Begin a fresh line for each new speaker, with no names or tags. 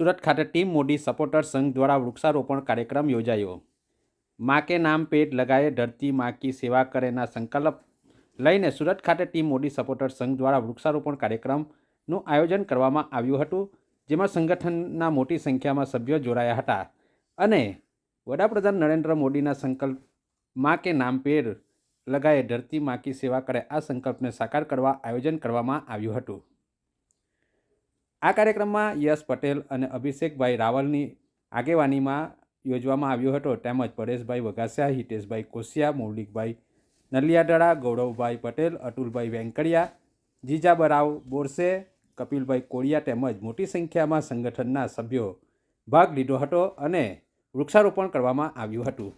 સુરત ખાતે team Modi supporter સંઘ દ્વારા વૃક્ષારોપણ કાર્યક્રમ યોજાયો। माँ के नाम पेड़ लगाए धरती माँ की सेवा करेना संकल्प लईने सूरत खाते टीम मोदी सपोर्टर संघ द्वारा वृक्षारोपण कार्यक्रमનું આયોજન કરવામાં આવ્યું હતું, જેમાં સંગઠનના મોટી સંખ્યામાં સભ્યો જોડાયા હતા અને વડાપ્રધાન નરેન્દ્ર મોદીના સંકલ્પ माँ के नाम पेड़ लगाए धरती माँ की सेवा करे આ સંકલ્પને સાકાર કરવા આયોજન કરવામાં આવ્યું હતું। આ કાર્યક્રમમાં યશ પટેલ અને અભિષેકભાઈ રાવલની આગેવાનીમાં યોજવામાં આવ્યો હતો, તેમજ પરેશભાઈ વઘાસિયા, હિતેશભાઈ કોશિયા, મૌલિકભાઈ નલિયાદડા, ગૌરવભાઈ પટેલ, અતુલભાઈ વેંકડિયા, જીજાબરાવ બોરસે, કપિલભાઈ કોળિયા તેમજ મોટી સંખ્યામાં સંગઠનના સભ્યો ભાગ લીધો હતો અને વૃક્ષારોપણ કરવામાં આવ્યું હતું।